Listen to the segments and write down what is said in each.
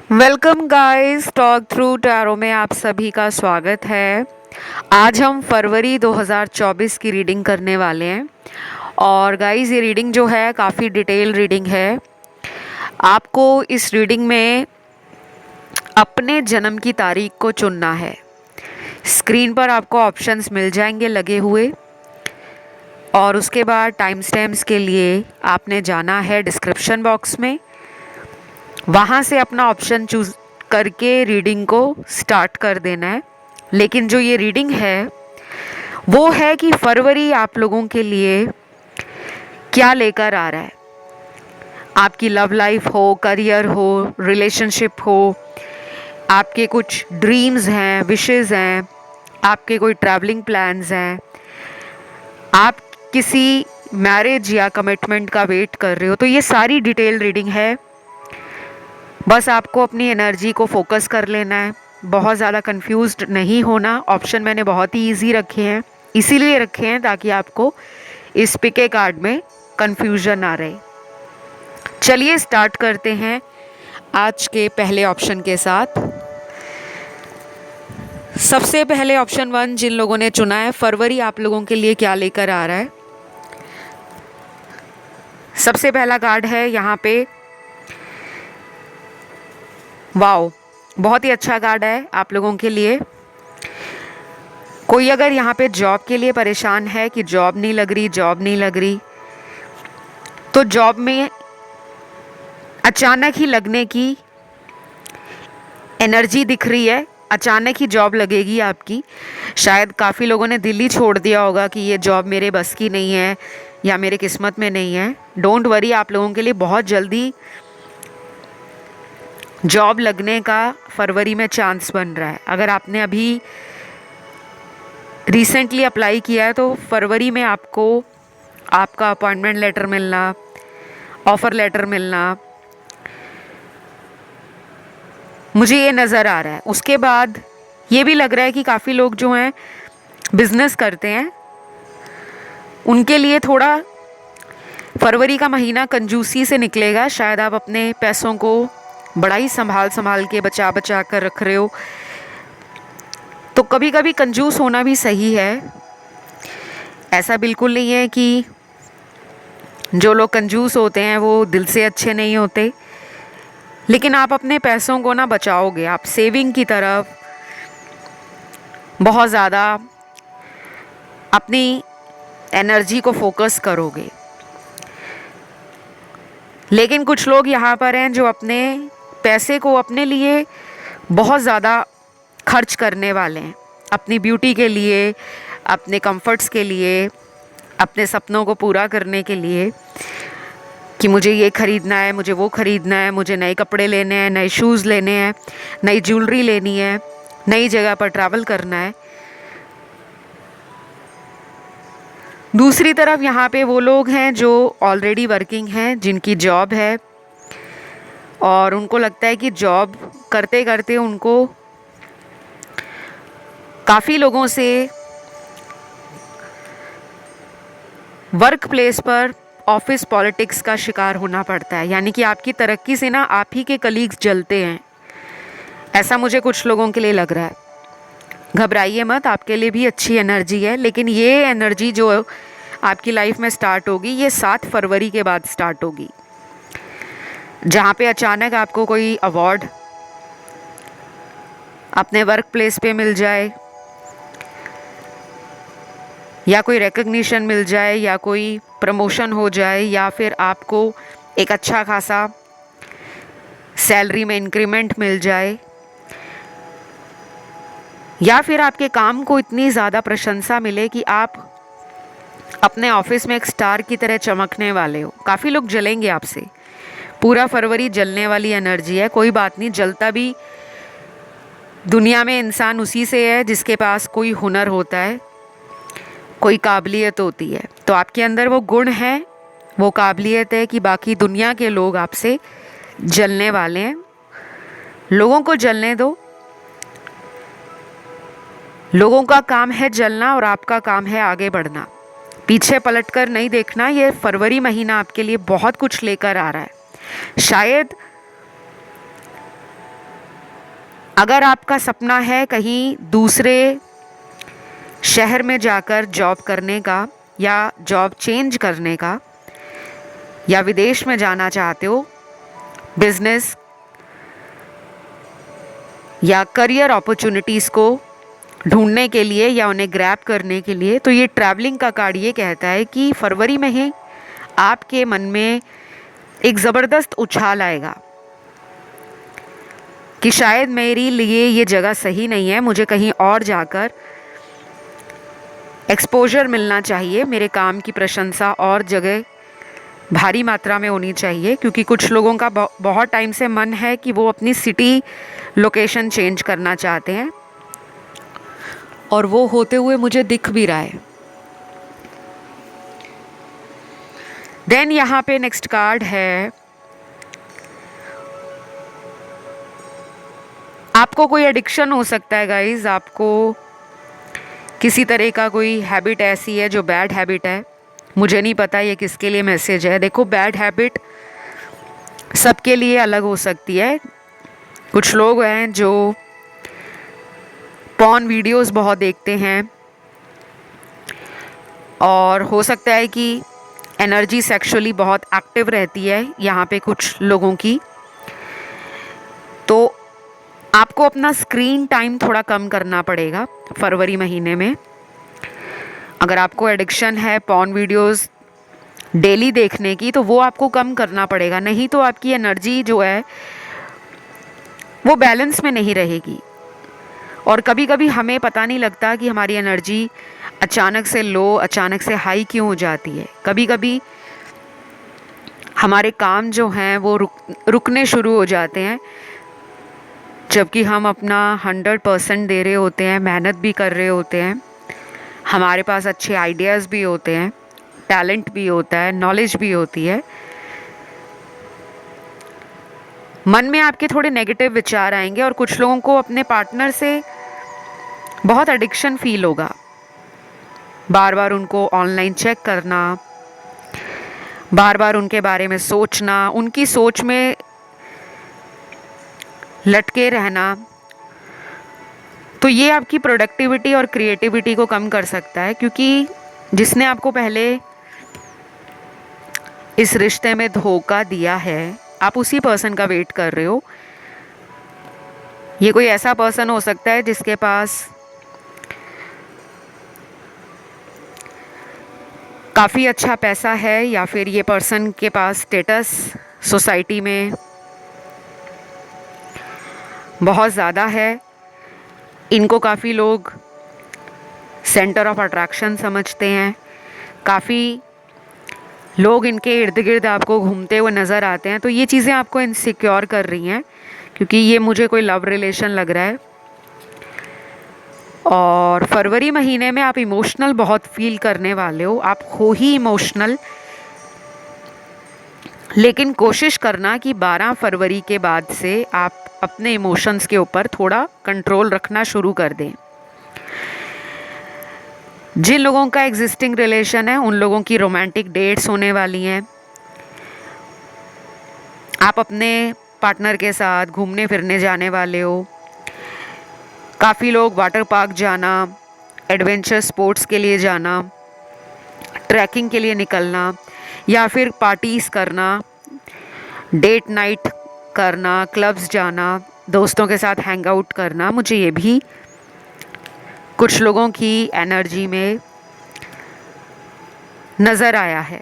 Welcome guys, talk through tarot में आप सभी का स्वागत है। आज हम फरवरी 2024 की रीडिंग करने वाले हैं। और गाइस, ये रीडिंग जो है काफ़ी डिटेल रीडिंग है। आपको इस रीडिंग में अपने जन्म की तारीख को चुनना है। स्क्रीन पर आपको ऑप्शंस मिल जाएंगे लगे हुए, और उसके बाद टाइम स्टैम्प्स के लिए आपने जाना है डिस्क्रिप्शन बॉक्स में। वहाँ से अपना ऑप्शन चूज करके रीडिंग को स्टार्ट कर देना है। लेकिन जो ये रीडिंग है वो है कि फरवरी आप लोगों के लिए क्या लेकर आ रहा है। आपकी लव लाइफ हो, करियर हो, रिलेशनशिप हो, आपके कुछ ड्रीम्स हैं, विशेस हैं, आपके कोई ट्रैवलिंग प्लान्स हैं, आप किसी मैरिज या कमिटमेंट का वेट कर रहे हो, तो ये सारी डिटेल रीडिंग है। बस आपको अपनी एनर्जी को फोकस कर लेना है, बहुत ज़्यादा कंफ्यूज्ड नहीं होना। ऑप्शन मैंने बहुत ही इजी रखे हैं, इसीलिए रखे हैं ताकि आपको इस पिके कार्ड में कंफ्यूजन ना रहे। चलिए स्टार्ट करते हैं आज के पहले ऑप्शन के साथ। सबसे पहले ऑप्शन 1 जिन लोगों ने चुना है, फरवरी आप लोगों के लिए क्या लेकर आ रहा है। सबसे पहला कार्ड है यहाँ पे, वाओ, बहुत ही अच्छा कार्ड है आप लोगों के लिए। कोई अगर यहाँ पे जॉब के लिए परेशान है कि जॉब नहीं लग रही, तो जॉब में अचानक ही लगने की एनर्जी दिख रही है। अचानक ही जॉब लगेगी आपकी। शायद काफ़ी लोगों ने दिल ही छोड़ दिया होगा कि ये जॉब मेरे बस की नहीं है या मेरे किस्मत में नहीं है। डोंट वरी, आप लोगों के लिए बहुत जल्दी जॉब लगने का फरवरी में चांस बन रहा है। अगर आपने अभी रिसेंटली अप्लाई किया है तो फरवरी में आपको आपका अपॉइंटमेंट लेटर मिलना, ऑफ़र लेटर मिलना, मुझे ये नज़र आ रहा है। उसके बाद ये भी लग रहा है कि काफ़ी लोग जो हैं बिजनेस करते हैं, उनके लिए थोड़ा फरवरी का महीना कंजूसी से निकलेगा। शायद आप अपने पैसों को बड़ा ही संभाल संभाल के बचा बचा कर रख रहे हो, तो कभी कभी कंजूस होना भी सही है। ऐसा बिल्कुल नहीं है कि जो लोग कंजूस होते हैं वो दिल से अच्छे नहीं होते, लेकिन आप अपने पैसों को ना बचाओगे, आप सेविंग की तरफ बहुत ज़्यादा अपनी एनर्जी को फोकस करोगे। लेकिन कुछ लोग यहाँ पर हैं जो अपने पैसे को अपने लिए बहुत ज़्यादा खर्च करने वाले हैं, अपनी ब्यूटी के लिए, अपने कंफर्ट्स के लिए, अपने सपनों को पूरा करने के लिए, कि मुझे ये ख़रीदना है, मुझे वो ख़रीदना है, मुझे नए कपड़े लेने हैं, नए शूज़ लेने हैं, नई ज्वेलरी लेनी है, नई जगह पर ट्रैवल करना है। दूसरी तरफ यहाँ पे वो लोग हैं जो ऑलरेडी वर्किंग हैं, जिनकी जॉब है, और उनको लगता है कि जॉब करते करते उनको काफ़ी लोगों से वर्क प्लेस पर ऑफिस पॉलिटिक्स का शिकार होना पड़ता है। यानी कि आपकी तरक्की से ना आप ही के कलीग्स जलते हैं, ऐसा मुझे कुछ लोगों के लिए लग रहा है। घबराइए मत, आपके लिए भी अच्छी एनर्जी है। लेकिन ये एनर्जी जो आपकी लाइफ में स्टार्ट होगी, ये 7 फरवरी के बाद स्टार्ट होगी, जहाँ पे अचानक आपको कोई अवार्ड अपने वर्क प्लेस पे मिल जाए, या कोई रिकग्निशन मिल जाए, या कोई प्रमोशन हो जाए, या फिर आपको एक अच्छा खासा सैलरी में इंक्रीमेंट मिल जाए, या फिर आपके काम को इतनी ज़्यादा प्रशंसा मिले कि आप अपने ऑफिस में एक स्टार की तरह चमकने वाले हो। काफ़ी लोग जलेंगे आपसे। पूरा फरवरी जलने वाली एनर्जी है। कोई बात नहीं, जलता भी दुनिया में इंसान उसी से है जिसके पास कोई हुनर होता है, कोई काबिलियत होती है। तो आपके अंदर वो गुण है, वो काबिलियत है कि बाकी दुनिया के लोग आपसे जलने वाले हैं। लोगों को जलने दो। लोगों का काम है जलना और आपका काम है आगे बढ़ना। पीछे पलटकर नहीं देखना। ये फरवरी महीना आपके लिए बहुत कुछ लेकर आ रहा है। शायद अगर आपका सपना है कहीं दूसरे शहर में जाकर जॉब करने का या जॉब चेंज करने का, या विदेश में जाना चाहते हो बिजनेस या करियर अपॉर्चुनिटीज़ को ढूंढने के लिए या उन्हें ग्रैब करने के लिए, तो ये ट्रैवलिंग का कार्ड ये कहता है कि फरवरी में ही आपके मन में एक ज़बरदस्त उछाल आएगा कि शायद मेरे लिए ये जगह सही नहीं है, मुझे कहीं और जाकर एक्सपोजर मिलना चाहिए, मेरे काम की प्रशंसा और जगह भारी मात्रा में होनी चाहिए। क्योंकि कुछ लोगों का बहुत टाइम से मन है कि वो अपनी सिटी लोकेशन चेंज करना चाहते हैं और वो होते हुए मुझे दिख भी रहा है। देन यहाँ पे नेक्स्ट कार्ड है, आपको कोई एडिक्शन हो सकता है गाइज, आपको किसी तरह का कोई हैबिट ऐसी है जो बैड हैबिट है। मुझे नहीं पता ये किसके लिए मैसेज है। देखो, बैड हैबिट सबके लिए अलग हो सकती है। कुछ लोग हैं जो पॉर्न वीडियोस बहुत देखते हैं और हो सकता है कि एनर्जी सेक्सुअली बहुत एक्टिव रहती है यहाँ पे कुछ लोगों की। तो आपको अपना स्क्रीन टाइम थोड़ा कम करना पड़ेगा फरवरी महीने में। अगर आपको एडिक्शन है पॉर्न वीडियोस डेली देखने की, तो वो आपको कम करना पड़ेगा, नहीं तो आपकी एनर्जी जो है वो बैलेंस में नहीं रहेगी। और कभी कभी हमें पता नहीं लगता कि हमारी एनर्जी अचानक से लो, अचानक से हाई क्यों हो जाती है। कभी कभी हमारे काम जो हैं वो रुकने शुरू हो जाते हैं, जबकि हम अपना 100% दे रहे होते हैं, मेहनत भी कर रहे होते हैं, हमारे पास अच्छे आइडियाज़ भी होते हैं, टैलेंट भी होता है, नॉलेज भी होती है। मन में आपके थोड़े नेगेटिव विचार आएंगे और कुछ लोगों को अपने पार्टनर से बहुत एडिक्शन फील होगा। बार बार उनको ऑनलाइन चेक करना, बार बार उनके बारे में सोचना, उनकी सोच में लटके रहना, तो ये आपकी प्रोडक्टिविटी और क्रिएटिविटी को कम कर सकता है। क्योंकि जिसने आपको पहले इस रिश्ते में धोखा दिया है, आप उसी पर्सन का वेट कर रहे हो। ये कोई ऐसा पर्सन हो सकता है जिसके पास काफ़ी अच्छा पैसा है, या फिर ये पर्सन के पास स्टेटस सोसाइटी में बहुत ज़्यादा है। इनको काफ़ी लोग सेंटर ऑफ अट्रैक्शन समझते हैं, काफ़ी लोग इनके इर्द गिर्द आपको घूमते हुए नज़र आते हैं। तो ये चीज़ें आपको इनसिक्योर कर रही हैं, क्योंकि ये मुझे कोई लव रिलेशन लग रहा है। और फरवरी महीने में आप इमोशनल बहुत फील करने वाले हो, आप हो ही इमोशनल। लेकिन कोशिश करना कि 12 फरवरी के बाद से आप अपने इमोशंस के ऊपर थोड़ा कंट्रोल रखना शुरू कर दें। जिन लोगों का एग्जिस्टिंग रिलेशन है उन लोगों की रोमांटिक डेट्स होने वाली हैं। आप अपने पार्टनर के साथ घूमने फिरने जाने वाले हो। काफ़ी लोग वाटर पार्क जाना, एडवेंचर स्पोर्ट्स के लिए जाना, ट्रैकिंग के लिए निकलना, या फिर पार्टीज़ करना, डेट नाइट करना, क्लब्स जाना, दोस्तों के साथ हैंग आउट करना, मुझे ये भी कुछ लोगों की एनर्जी में नज़र आया है।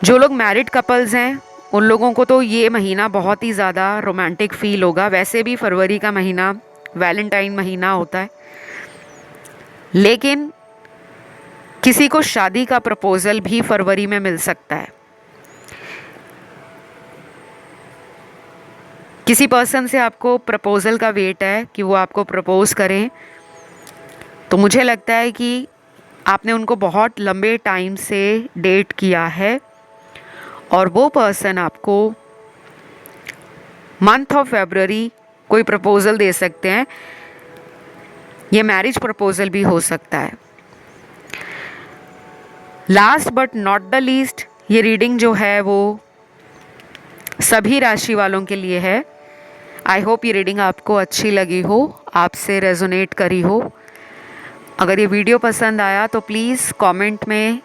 जो लोग मैरिड कपल्स हैं उन लोगों को तो ये महीना बहुत ही ज़्यादा रोमांटिक फील होगा। वैसे भी फरवरी का महीना वैलेंटाइन महीना होता है, लेकिन किसी को शादी का प्रपोज़ल भी फरवरी में मिल सकता है। किसी पर्सन से आपको प्रपोज़ल का वेट है कि वो आपको प्रपोज़ करें, तो मुझे लगता है कि आपने उनको बहुत लंबे टाइम से डेट किया है और वो पर्सन आपको मंथ ऑफ फरवरी कोई प्रपोज़ल दे सकते हैं। ये मैरिज प्रपोज़ल भी हो सकता है। Last but not the least, ये रीडिंग जो है वो सभी राशि वालों के लिए है। आई होप ये रीडिंग आपको अच्छी लगी हो, आपसे रेजोनेट करी हो। अगर ये वीडियो पसंद आया तो प्लीज़ कमेंट में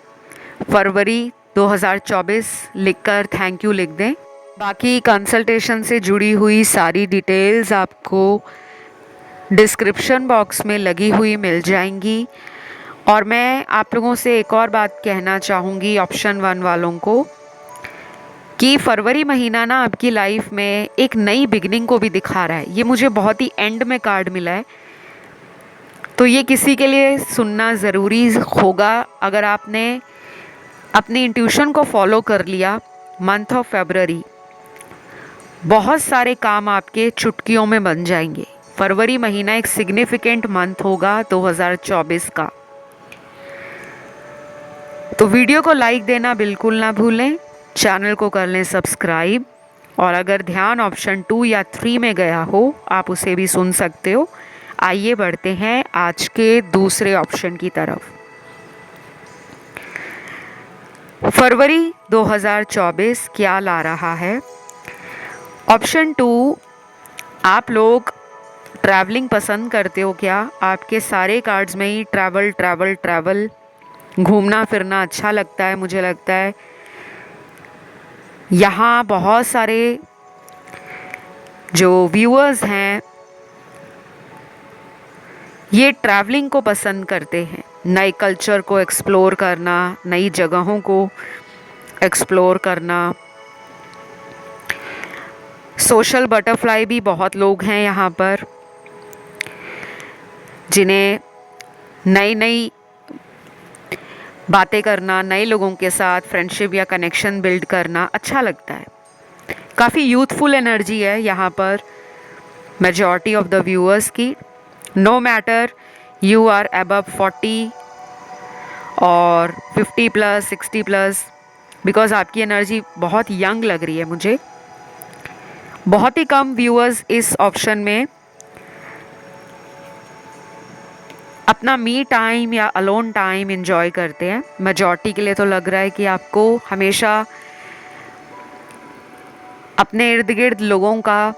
फरवरी 2024 लिखकर थैंक यू लिख दें। बाकी कंसल्टेशन से जुड़ी हुई सारी डिटेल्स आपको डिस्क्रिप्शन बॉक्स में लगी हुई मिल जाएंगी। और मैं आप लोगों से एक और बात कहना चाहूँगी ऑप्शन 1 वालों को, कि फरवरी महीना ना आपकी लाइफ में एक नई बिगनिंग को भी दिखा रहा है। ये मुझे बहुत ही एंड में कार्ड मिला है, तो ये किसी के लिए सुनना ज़रूरी होगा। अगर आपने अपनी इंट्यूशन को फॉलो कर लिया, मंथ ऑफ फरवरी बहुत सारे काम आपके चुटकियों में बन जाएंगे। फरवरी महीना एक सिग्निफिकेंट मंथ होगा 2024 का। तो वीडियो को लाइक देना बिल्कुल ना भूलें, चैनल को कर लें सब्सक्राइब, और अगर ध्यान ऑप्शन 2 या 3 में गया हो आप उसे भी सुन सकते हो। आइए बढ़ते हैं आज के दूसरे ऑप्शन की तरफ। फरवरी 2024 क्या ला रहा है? ऑप्शन 2, आप लोग ट्रैवलिंग पसंद करते हो क्या? आपके सारे कार्ड्स में ही ट्रैवल ट्रैवल ट्रैवल, घूमना फिरना अच्छा लगता है। मुझे लगता है यहाँ बहुत सारे जो व्यूअर्स हैं ये ट्रैवलिंग को पसंद करते हैं, नए कल्चर को एक्सप्लोर करना, नई जगहों को एक्सप्लोर करना। सोशल बटरफ्लाई भी बहुत लोग हैं यहाँ पर, जिन्हें नई नई बातें करना, नए लोगों के साथ फ्रेंडशिप या कनेक्शन बिल्ड करना अच्छा लगता है। काफ़ी यूथफुल एनर्जी है यहाँ पर मेजॉरिटी ऑफ द व्यूअर्स की। No matter you are above 40 और 50 प्लस 60 प्लस, बिकॉज आपकी एनर्जी बहुत यंग लग रही है मुझे। बहुत ही कम व्यूअर्स इस ऑप्शन में अपना मी टाइम या अलोन टाइम एंजॉय करते हैं। मेजॉरिटी के लिए तो लग रहा है कि आपको हमेशा अपने इर्द गिर्द लोगों का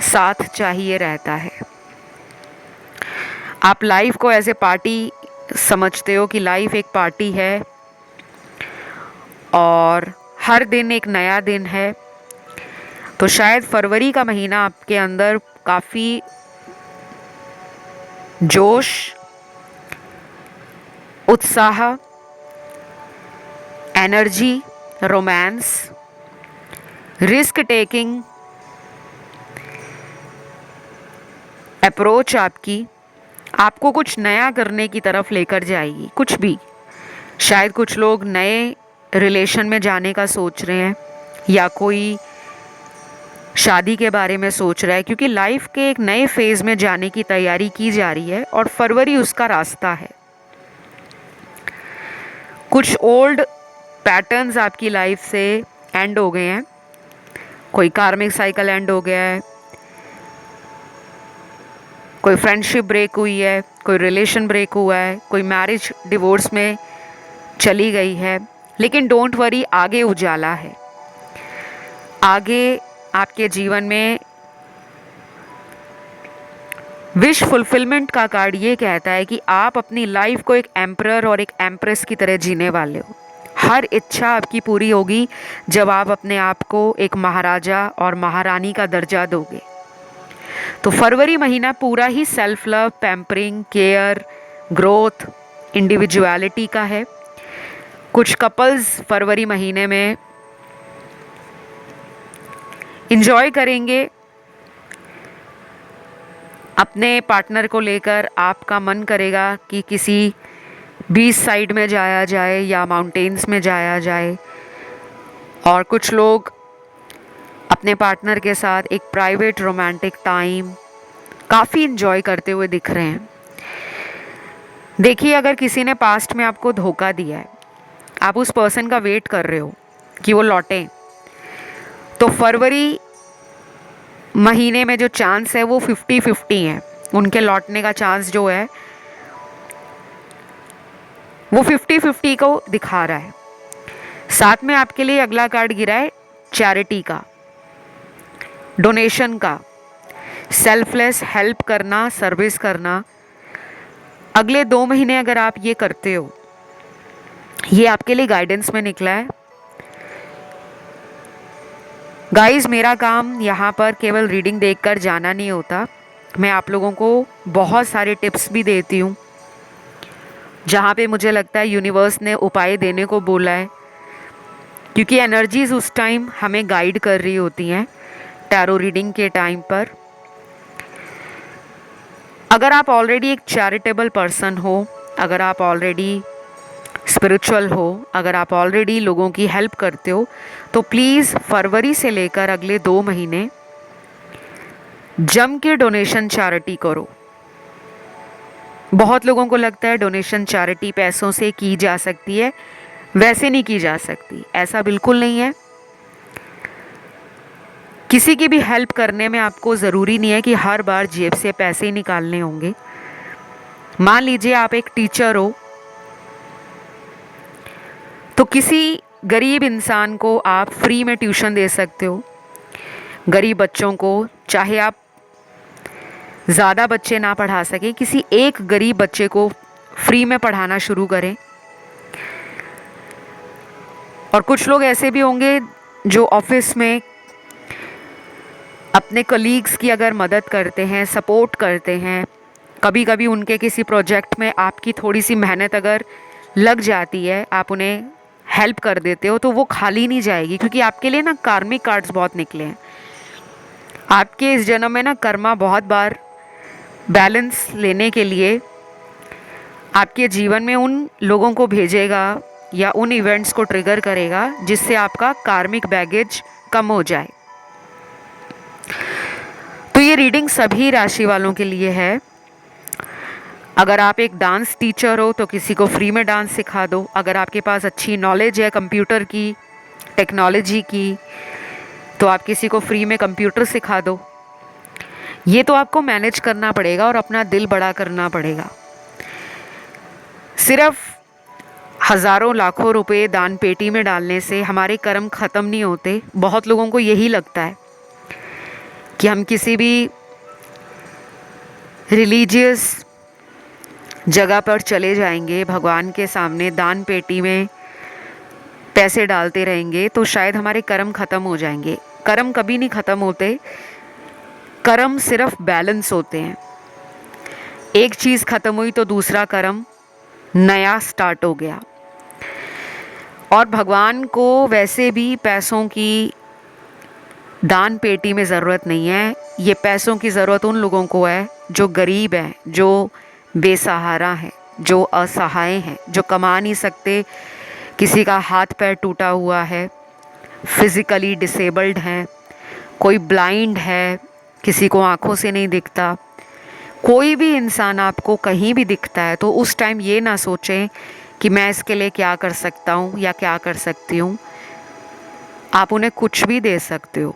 साथ चाहिए रहता है। आप लाइफ को एज ए पार्टी समझते हो कि लाइफ एक पार्टी है और हर दिन एक नया दिन है। तो शायद फरवरी का महीना आपके अंदर काफ़ी जोश, उत्साह, energy, romance, risk taking approach आपको कुछ नया करने की तरफ लेकर जाएगी। कुछ भी, शायद कुछ लोग नए रिलेशन में जाने का सोच रहे हैं या कोई शादी के बारे में सोच रहा है, क्योंकि लाइफ के एक नए फेज़ में जाने की तैयारी की जा रही है और फरवरी उसका रास्ता है। कुछ ओल्ड पैटर्न्स आपकी लाइफ से एंड हो गए हैं। कोई कार्मिक साइकिल एंड हो गया है, कोई फ्रेंडशिप ब्रेक हुई है, कोई रिलेशन ब्रेक हुआ है, कोई मैरिज डिवोर्स में चली गई है। लेकिन डोंट वरी, आगे उजाला है। आगे आपके जीवन में विश फुलफिलमेंट का कार्ड ये कहता है कि आप अपनी लाइफ को एक एम्परर और एक एम्प्रेस की तरह जीने वाले हो। हर इच्छा आपकी पूरी होगी जब आप अपने आप को एक महाराजा और महारानी का दर्जा दोगे। तो फरवरी महीना पूरा ही self love, pampering, care, growth, individuality का है। कुछ कपल्स फरवरी महीने में इंजॉय करेंगे अपने पार्टनर को लेकर। आपका मन करेगा कि किसी बीच साइड में जाया जाए या माउंटेन्स में जाया जाए, और कुछ लोग अपने पार्टनर के साथ एक प्राइवेट रोमांटिक टाइम काफ़ी इंजॉय करते हुए दिख रहे हैं। देखिए, अगर किसी ने पास्ट में आपको धोखा दिया है, आप उस पर्सन का वेट कर रहे हो कि वो लौटें, तो फरवरी महीने में जो चांस है वो 50-50 है। उनके लौटने का चांस जो है वो 50-50 को दिखा रहा है। साथ में आपके लिए अगला कार्ड गिरा है चैरिटी का, डोनेशन का, सेल्फलेस हेल्प करना, सर्विस करना। अगले 2 महीने अगर आप ये करते हो, ये आपके लिए गाइडेंस में निकला है। गाइस, मेरा काम यहाँ पर केवल रीडिंग देखकर जाना नहीं होता। मैं आप लोगों को बहुत सारे टिप्स भी देती हूँ, जहाँ पे मुझे लगता है यूनिवर्स ने उपाय देने को बोला है, क्योंकि एनर्जीज उस टाइम हमें गाइड कर रही होती हैं टैरो रीडिंग के टाइम पर। अगर आप ऑलरेडी एक चैरिटेबल पर्सन हो, अगर आप ऑलरेडी स्पिरिचुअल हो, अगर आप ऑलरेडी लोगों की हेल्प करते हो, तो प्लीज़ फरवरी से लेकर अगले 2 महीने जम के डोनेशन चैरिटी करो। बहुत लोगों को लगता है डोनेशन चैरिटी पैसों से की जा सकती है, वैसे नहीं की जा सकती, ऐसा बिल्कुल नहीं है। किसी की भी हेल्प करने में आपको ज़रूरी नहीं है कि हर बार जेब से पैसे ही निकालने होंगे। मान लीजिए आप एक टीचर हो, तो किसी गरीब इंसान को आप फ्री में ट्यूशन दे सकते हो। गरीब बच्चों को, चाहे आप ज़्यादा बच्चे ना पढ़ा सकें, किसी एक गरीब बच्चे को फ्री में पढ़ाना शुरू करें। और कुछ लोग ऐसे भी होंगे जो ऑफिस में अपने कलीग्स की अगर मदद करते हैं, सपोर्ट करते हैं, कभी कभी उनके किसी प्रोजेक्ट में आपकी थोड़ी सी मेहनत अगर लग जाती है, आप उन्हें हेल्प कर देते हो, तो वो खाली नहीं जाएगी, क्योंकि आपके लिए ना कार्मिक कार्ड्स बहुत निकले हैं। आपके इस जन्म में ना कर्मा बहुत बार बैलेंस लेने के लिए आपके जीवन में उन लोगों को भेजेगा या उन इवेंट्स को ट्रिगर करेगा जिससे आपका कार्मिक बैगेज कम हो जाए। तो ये रीडिंग सभी राशि वालों के लिए है। अगर आप एक डांस टीचर हो तो किसी को फ्री में डांस सिखा दो। अगर आपके पास अच्छी नॉलेज है कंप्यूटर की, टेक्नोलॉजी की, तो आप किसी को फ्री में कंप्यूटर सिखा दो। ये तो आपको मैनेज करना पड़ेगा और अपना दिल बड़ा करना पड़ेगा। सिर्फ हज़ारों लाखों रुपए दान पेटी में डालने से हमारे कर्म ख़त्म नहीं होते। बहुत लोगों को यही लगता है कि हम किसी भी रिलीजियस जगह पर चले जाएंगे, भगवान के सामने दान पेटी में पैसे डालते रहेंगे तो शायद हमारे कर्म ख़त्म हो जाएंगे। कर्म कभी नहीं ख़त्म होते, कर्म सिर्फ बैलेंस होते हैं। एक चीज़ ख़त्म हुई तो दूसरा कर्म नया स्टार्ट हो गया। और भगवान को वैसे भी पैसों की दान पेटी में ज़रूरत नहीं है। ये पैसों की ज़रूरत उन लोगों को है जो गरीब हैं, जो बेसहारा हैं, जो असहाय हैं, जो कमा नहीं सकते, किसी का हाथ पैर टूटा हुआ है, फिज़िकली डिसेबल्ड हैं, कोई ब्लाइंड है, किसी को आँखों से नहीं दिखता। कोई भी इंसान आपको कहीं भी दिखता है तो उस टाइम ये ना सोचें कि मैं इसके लिए क्या कर सकता हूँ या क्या कर सकती हूँ। आप उन्हें कुछ भी दे सकते हो,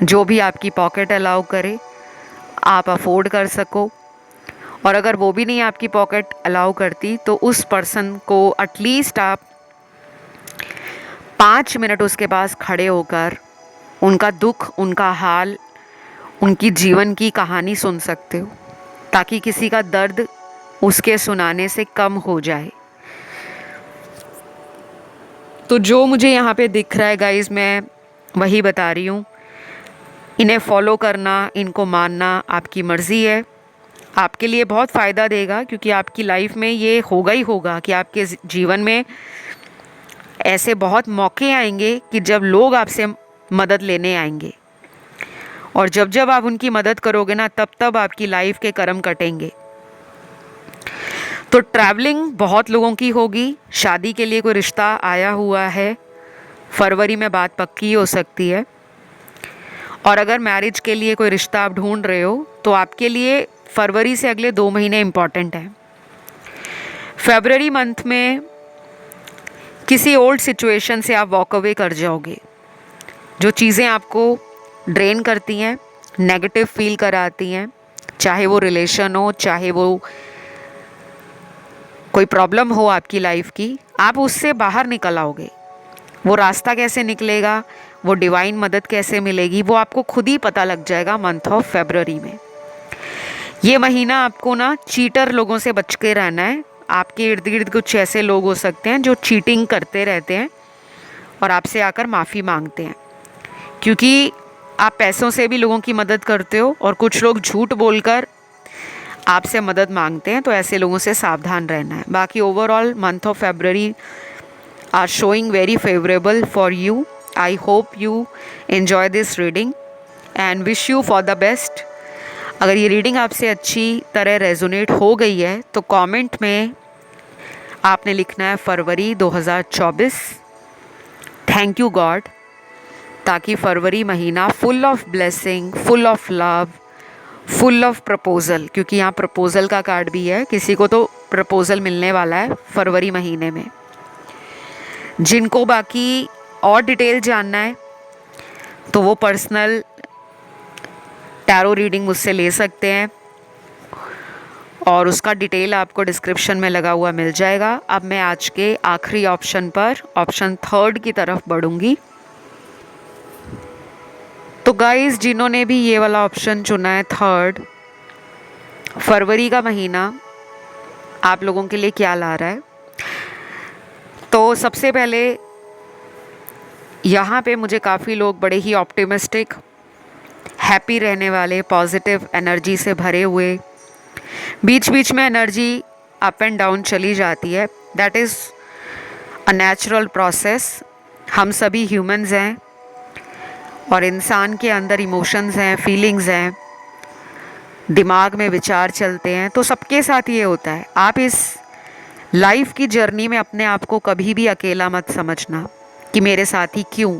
जो भी आपकी पॉकेट अलाउ करे, आप अफोर्ड कर सको। और अगर वो भी नहीं आपकी पॉकेट अलाउ करती तो उस पर्सन को एटलीस्ट आप 5 मिनट उसके पास खड़े होकर उनका दुख, उनका हाल, उनकी जीवन की कहानी सुन सकते हो, ताकि किसी का दर्द उसके सुनाने से कम हो जाए। तो जो मुझे यहाँ पे दिख रहा है गाइस, मैं वही बता रही हूँ। इन्हें फॉलो करना, इनको मानना आपकी मर्ज़ी है। आपके लिए बहुत फ़ायदा देगा, क्योंकि आपकी लाइफ में ये होगा ही होगा कि आपके जीवन में ऐसे बहुत मौके आएंगे कि जब लोग आपसे मदद लेने आएंगे, और जब जब आप उनकी मदद करोगे ना, तब तब आपकी लाइफ के कर्म कटेंगे। तो ट्रैवलिंग बहुत लोगों की होगी। शादी के लिए कोई रिश्ता आया हुआ है, फरवरी में बात पक्की हो सकती है। और अगर मैरिज के लिए कोई रिश्ता आप ढूंढ रहे हो तो आपके लिए फरवरी से अगले 2 महीने इम्पॉर्टेंट हैं। फरवरी मंथ में किसी ओल्ड सिचुएशन से आप वॉक अवे कर जाओगे। जो चीज़ें आपको ड्रेन करती हैं, नेगेटिव फील कराती हैं, चाहे वो रिलेशन हो, चाहे वो कोई प्रॉब्लम हो आपकी लाइफ की, आप उससे बाहर निकल आओगे। वो रास्ता कैसे निकलेगा वो डिवाइन मदद कैसे मिलेगी, वो आपको खुद ही पता लग जाएगा मंथ ऑफ फरवरी में। ये महीना आपको ना चीटर लोगों से बच के रहना है। आपके इर्द गिर्द कुछ ऐसे लोग हो सकते हैं जो चीटिंग करते रहते हैं और आपसे आकर माफ़ी मांगते हैं, क्योंकि आप पैसों से भी लोगों की मदद करते हो और कुछ लोग झूठ बोलकर आपसे मदद मांगते हैं, तो ऐसे लोगों से सावधान रहना है। बाकी overall month of February are showing very favourable for you. I hope you enjoy this reading and wish you for the best. अगर ये रीडिंग आपसे अच्छी तरह रेजोनेट हो गई है तो कमेंट में आपने लिखना है फरवरी 2024, थैंक यू गॉड, ताकि फरवरी महीना full of blessing, full of love, full of proposal, क्योंकि यहाँ प्रपोज़ल का कार्ड भी है, किसी को तो प्रपोज़ल मिलने वाला है फरवरी महीने में। जिनको बाकी और डिटेल जानना है तो वो पर्सनल टैरो रीडिंग मुझसे ले सकते हैं और उसका डिटेल आपको डिस्क्रिप्शन में लगा हुआ मिल जाएगा। अब मैं आज के आखिरी ऑप्शन पर, ऑप्शन 3 की तरफ बढ़ूंगी। तो गाइस, जिन्होंने भी ये वाला ऑप्शन चुना है 3, फरवरी का महीना आप लोगों के लिए क्या ला रहा है? तो सबसे पहले यहाँ पे मुझे काफ़ी लोग बड़े ही ऑप्टिमिस्टिक, हैप्पी रहने वाले, पॉजिटिव एनर्जी से भरे हुए, बीच बीच में एनर्जी अप एंड डाउन चली जाती है, that is a natural process. हम सभी ह्यूमंस हैं और इंसान के अंदर इमोशंस हैं, फीलिंग्स हैं, दिमाग में विचार चलते हैं, तो सबके साथ ये होता है। आप इस लाइफ की जर्नी में अपने आप को कभी भी अकेला मत समझना कि मेरे साथ ही क्यों,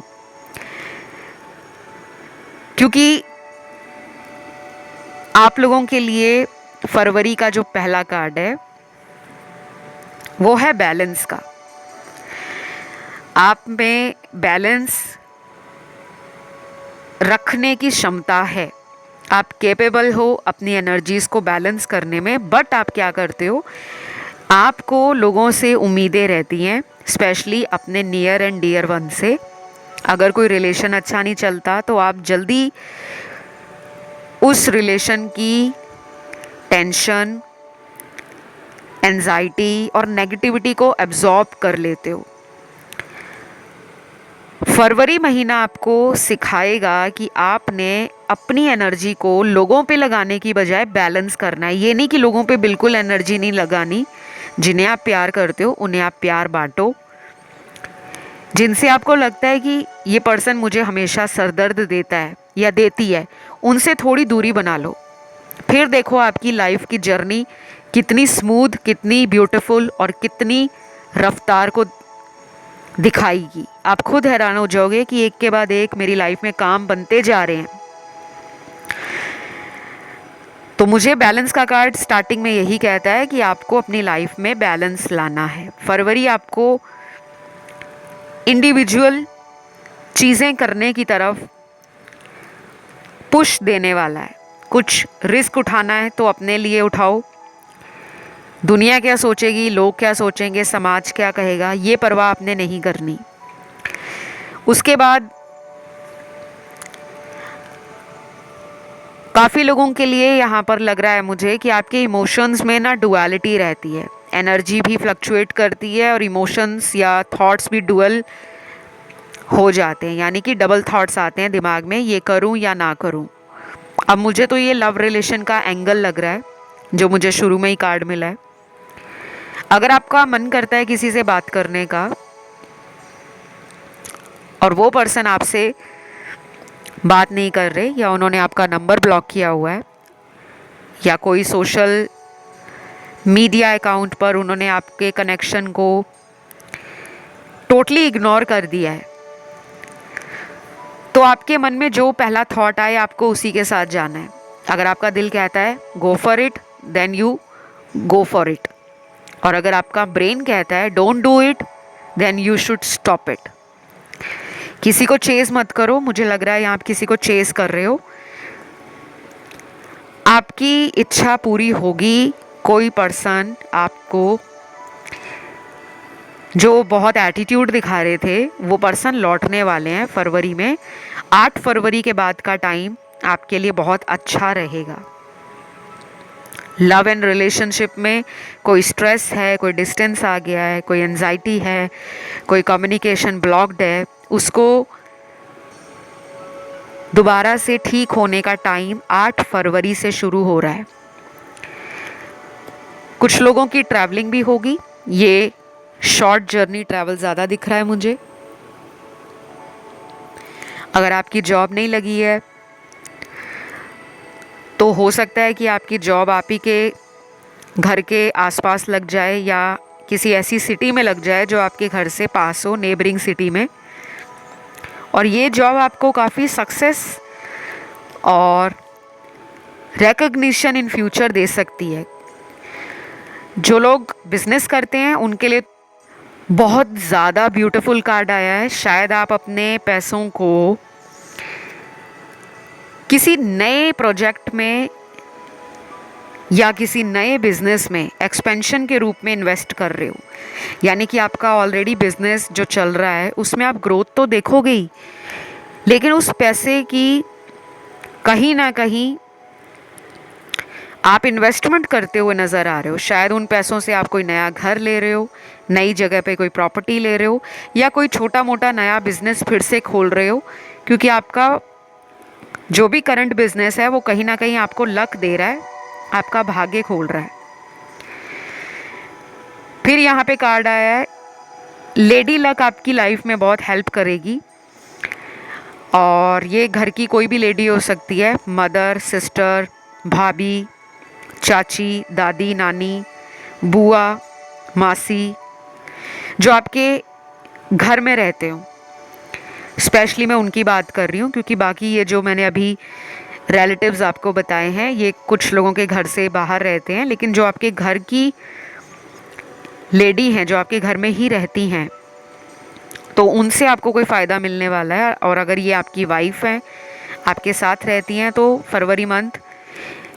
क्योंकि आप लोगों के लिए फरवरी का जो पहला कार्ड है वो है बैलेंस का। आप में बैलेंस रखने की क्षमता है, आप कैपेबल हो अपनी एनर्जीज को बैलेंस करने में, बट आप क्या करते हो, आपको लोगों से उम्मीदें रहती हैं, स्पेशली अपने नियर एंड डियर वन से। अगर कोई रिलेशन अच्छा नहीं चलता तो आप जल्दी उस रिलेशन की टेंशन, एंजाइटी और नेगेटिविटी को एब्जॉर्ब कर लेते हो। फरवरी महीना आपको सिखाएगा कि आपने अपनी एनर्जी को लोगों पे लगाने की बजाय बैलेंस करना है। ये नहीं कि लोगों पे बिल्कुल एनर्जी नहीं लगानी, जिन्हें आप प्यार करते हो उन्हें आप प्यार बांटो। जिनसे आपको लगता है कि ये पर्सन मुझे हमेशा सरदर्द देता है या देती है, उनसे थोड़ी दूरी बना लो। फिर देखो आपकी लाइफ की जर्नी कितनी स्मूथ, कितनी ब्यूटीफुल और कितनी रफ्तार को दिखाएगी। आप खुद हैरान हो जाओगे कि एक के बाद एक मेरी लाइफ में काम बनते जा रहे हैं। तो मुझे बैलेंस का कार्ड स्टार्टिंग में यही कहता है कि आपको अपनी लाइफ में बैलेंस लाना है। फरवरी आपको इंडिविजुअल चीज़ें करने की तरफ पुश देने वाला है। कुछ रिस्क उठाना है तो अपने लिए उठाओ। दुनिया क्या सोचेगी, लोग क्या सोचेंगे, समाज क्या कहेगा, ये परवाह आपने नहीं करनी। उसके बाद काफ़ी लोगों के लिए यहाँ पर लग रहा है मुझे कि आपके इमोशंस में ना डुअलिटी रहती है, एनर्जी भी फ्लक्चुएट करती है और इमोशंस या थॉट्स भी डुअल हो जाते हैं, यानी कि डबल थॉट्स आते हैं दिमाग में, ये करूँ या ना करूँ। अब मुझे तो ये लव रिलेशन का एंगल लग रहा है जो मुझे शुरू में ही कार्ड मिला है। अगर आपका मन करता है किसी से बात करने का और वो पर्सन आपसे बात नहीं कर रहे या उन्होंने आपका नंबर ब्लॉक किया हुआ है या कोई सोशल मीडिया अकाउंट पर उन्होंने आपके कनेक्शन को टोटली इग्नोर कर दिया है, तो आपके मन में जो पहला थॉट आए आपको उसी के साथ जाना है। अगर आपका दिल कहता है go for it, then you go for it. और अगर आपका ब्रेन कहता है don't do it, then you should stop it. किसी को चेस मत करो। मुझे लग रहा है यहाँ आप किसी को चेस कर रहे हो। आपकी इच्छा पूरी होगी, कोई पर्सन आपको जो बहुत एटीट्यूड दिखा रहे थे वो पर्सन लौटने वाले हैं फरवरी में। 8 फरवरी के बाद का टाइम आपके लिए बहुत अच्छा रहेगा। लव एंड रिलेशनशिप में कोई स्ट्रेस है, कोई डिस्टेंस आ गया है, कोई एंजाइटी है, कोई कम्युनिकेशन ब्लॉक्ड है, उसको दोबारा से ठीक होने का टाइम 8 फरवरी से शुरू हो रहा है। कुछ लोगों की ट्रैवलिंग भी होगी। ये शॉर्ट जर्नी ट्रैवल ज़्यादा दिख रहा है मुझे। अगर आपकी जॉब नहीं लगी है तो हो सकता है कि आपकी जॉब आप ही के घर के आसपास लग जाए या किसी ऐसी सिटी में लग जाए जो आपके घर से पास हो, नेबरिंग सिटी में। और ये जॉब आपको काफ़ी सक्सेस और रिकग्निशन इन फ्यूचर दे सकती है। जो लोग बिजनेस करते हैं उनके लिए बहुत ज़्यादा ब्यूटीफुल कार्ड आया है। शायद आप अपने पैसों को किसी नए प्रोजेक्ट में या किसी नए बिजनेस में एक्सपेंशन के रूप में इन्वेस्ट कर रहे हो। यानी कि आपका ऑलरेडी बिजनेस जो चल रहा है उसमें आप ग्रोथ तो देखोगे ही, लेकिन उस पैसे की कहीं ना कहीं आप इन्वेस्टमेंट करते हुए नज़र आ रहे हो। शायद उन पैसों से आप कोई नया घर ले रहे हो, नई जगह पे कोई प्रॉपर्टी ले रहे हो, या कोई छोटा मोटा नया बिजनेस फिर से खोल रहे हो, क्योंकि आपका जो भी करंट बिजनेस है वो कहीं ना कहीं आपको लक दे रहा है, आपका भाग्य खोल रहा है। फिर यहाँ पे कार्ड आया है लेडी लक आपकी लाइफ में बहुत हेल्प करेगी। और ये घर की कोई भी लेडी हो सकती है, मदर, सिस्टर, भाभी, चाची, दादी, नानी, बुआ, मासी, जो आपके घर में रहते हो। स्पेशली मैं उनकी बात कर रही हूँ, क्योंकि बाकी ये जो मैंने अभी रिलेटिव्स आपको बताए हैं ये कुछ लोगों के घर से बाहर रहते हैं, लेकिन जो आपके घर की लेडी हैं, जो आपके घर में ही रहती हैं, तो उनसे आपको कोई फ़ायदा मिलने वाला है। और अगर ये आपकी वाइफ हैं, आपके साथ रहती हैं, तो फरवरी मंथ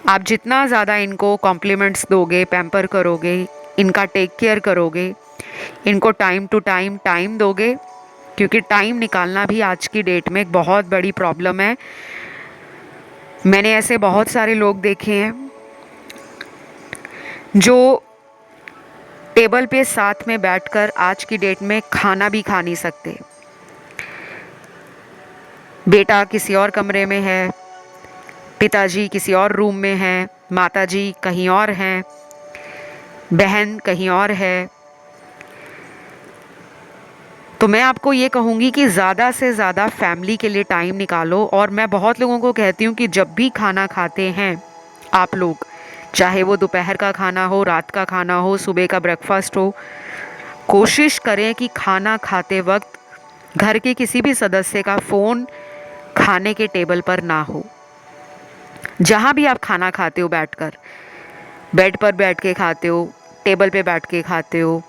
आप जितना ज़्यादा इनको कॉम्प्लीमेंट्स दोगे, पैम्पर करोगे, इनका टेक केयर करोगे, इनको टाइम टू टाइम दोगे, क्योंकि टाइम निकालना भी आज की डेट में एक बहुत बड़ी प्रॉब्लम है। मैंने ऐसे बहुत सारे लोग देखे हैं जो टेबल पे साथ में बैठकर आज की डेट में खाना भी खा नहीं सकते। बेटा किसी और कमरे में है, पिताजी किसी और रूम में हैं, माताजी कहीं और हैं, बहन कहीं और है। तो मैं आपको ये कहूँगी कि ज़्यादा से ज़्यादा फैमिली के लिए टाइम निकालो। और मैं बहुत लोगों को कहती हूँ कि जब भी खाना खाते हैं आप लोग, चाहे वो दोपहर का खाना हो, रात का खाना हो, सुबह का ब्रेकफास्ट हो, कोशिश करें कि खाना खाते वक्त घर के किसी भी सदस्य का फ़ोन खाने के टेबल पर ना हो। जहाँ भी आप खाना खाते हो बैठकर, बेड पर बैठ के खाते हो, टेबल पे बैठ के खाते हो,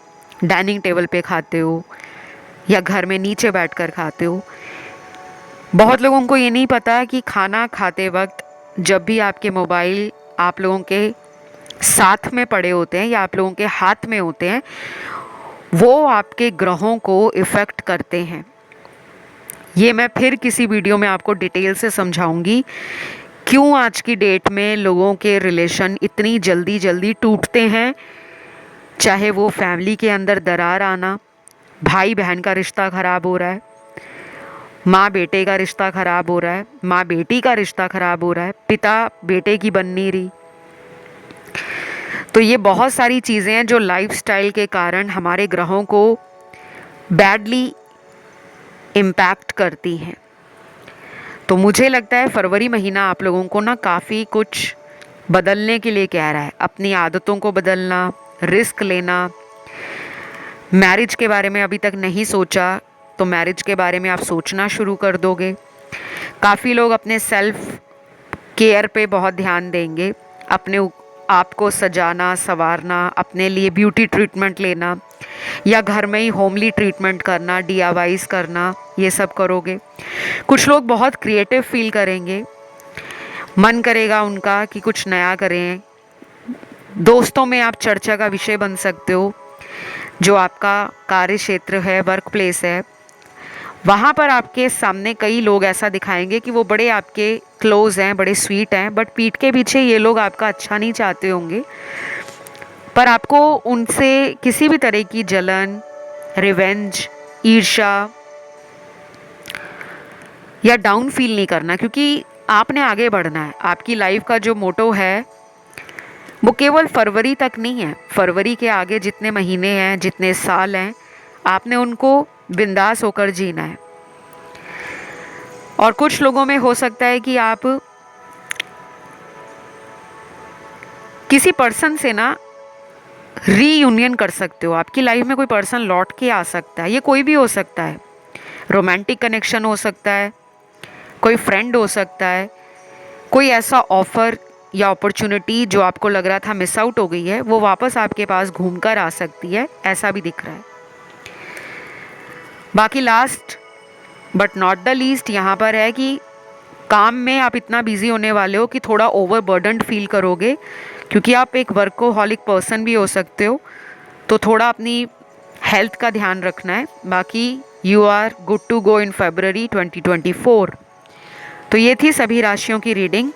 डाइनिंग टेबल पे खाते हो, या घर में नीचे बैठकर खाते हो। बहुत लोगों को ये नहीं पता कि खाना खाते वक्त जब भी आपके मोबाइल आप लोगों के साथ में पड़े होते हैं या आप लोगों के हाथ में होते हैं, वो आपके ग्रहों को इफ़ेक्ट करते हैं। ये मैं फिर किसी वीडियो में आपको डिटेल से समझाऊंगी क्यों आज की डेट में लोगों के रिलेशन इतनी जल्दी जल्दी टूटते हैं। चाहे वो फैमिली के अंदर दरार आना, भाई बहन का रिश्ता ख़राब हो रहा है, माँ बेटे का रिश्ता ख़राब हो रहा है, माँ बेटी का रिश्ता ख़राब हो रहा है, पिता बेटे की बन नहीं रही। तो ये बहुत सारी चीज़ें हैं जो लाइफस्टाइल के कारण हमारे ग्रहों को बैडली इम्पैक्ट करती हैं। तो मुझे लगता है फरवरी महीना आप लोगों को ना काफ़ी कुछ बदलने के लिए कह रहा है। अपनी आदतों को बदलना, रिस्क लेना। मैरिज के बारे में अभी तक नहीं सोचा तो मैरिज के बारे में आप सोचना शुरू कर दोगे। काफ़ी लोग अपने सेल्फ केयर पे बहुत ध्यान देंगे, अपने आप को सजाना संवारना, अपने लिए ब्यूटी ट्रीटमेंट लेना, या घर में ही होमली ट्रीटमेंट करना, DIYs करना, ये सब करोगे। कुछ लोग बहुत क्रिएटिव फील करेंगे, मन करेगा उनका कि कुछ नया करें। दोस्तों में आप चर्चा का विषय बन सकते हो। जो आपका कार्य क्षेत्र है, वर्क प्लेस है, वहाँ पर आपके सामने कई लोग ऐसा दिखाएंगे कि वो बड़े आपके क्लोज हैं, बड़े स्वीट हैं, बट पीठ के पीछे ये लोग आपका अच्छा नहीं चाहते होंगे। पर आपको उनसे किसी भी तरह की जलन, रिवेंज, ईर्ष्या या डाउन फील नहीं करना, क्योंकि आपने आगे बढ़ना है। आपकी लाइफ का जो मोटो है वो केवल फरवरी तक नहीं है। फरवरी के आगे जितने महीने हैं, जितने साल हैं, आपने उनको बिंदास होकर जीना है। और कुछ लोगों में हो सकता है कि आप किसी पर्सन से ना रीयूनियन कर सकते हो। आपकी लाइफ में कोई पर्सन लौट के आ सकता है, ये कोई भी हो सकता है। रोमांटिक कनेक्शन हो सकता है, कोई फ्रेंड हो सकता है, कोई ऐसा ऑफर या अपॉर्चुनिटी जो आपको लग रहा था मिस आउट हो गई है, वो वापस आपके पास घूम कर आ सकती है, ऐसा भी दिख रहा है। बाकी last but not the least यहाँ पर है कि काम में आप इतना बिजी होने वाले हो कि थोड़ा ओवरबर्डन्ड फील करोगे, क्योंकि आप एक वर्कोहॉलिक पर्सन भी हो सकते हो। तो थोड़ा अपनी हेल्थ का ध्यान रखना है। बाकी you are good to go in फरवरी 2024। तो ये थी सभी राशियों की रीडिंग।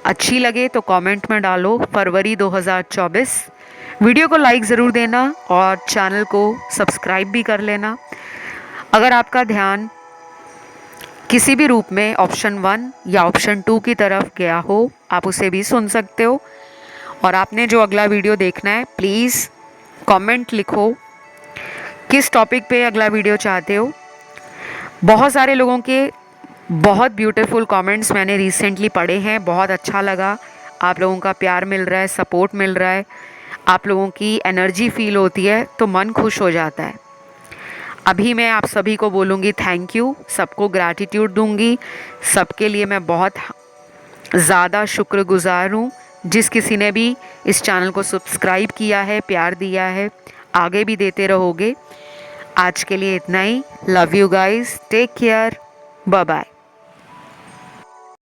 अच्छी लगे तो कमेंट में डालो फरवरी 2024। वीडियो को लाइक ज़रूर देना और चैनल को सब्सक्राइब भी कर लेना। अगर आपका ध्यान किसी भी रूप में ऑप्शन 1 या ऑप्शन 2 की तरफ गया हो, आप उसे भी सुन सकते हो। और आपने जो अगला वीडियो देखना है, प्लीज़ कमेंट लिखो किस टॉपिक पे अगला वीडियो चाहते हो। बहुत सारे लोगों के बहुत ब्यूटीफुल कमेंट्स मैंने रिसेंटली पढ़े हैं, बहुत अच्छा लगा। आप लोगों का प्यार मिल रहा है, सपोर्ट मिल रहा है, आप लोगों की एनर्जी फील होती है, तो मन खुश हो जाता है। अभी मैं आप सभी को बोलूँगी थैंक यू, सबको ग्रैटिट्यूड दूंगी। सबके लिए मैं बहुत ज़्यादा शुक्रगुजार हूँ, जिस किसी ने भी इस चैनल को सब्सक्राइब किया है, प्यार दिया है, आगे भी देते रहोगे। आज के लिए इतना ही। Love you guys, take care, bye bye.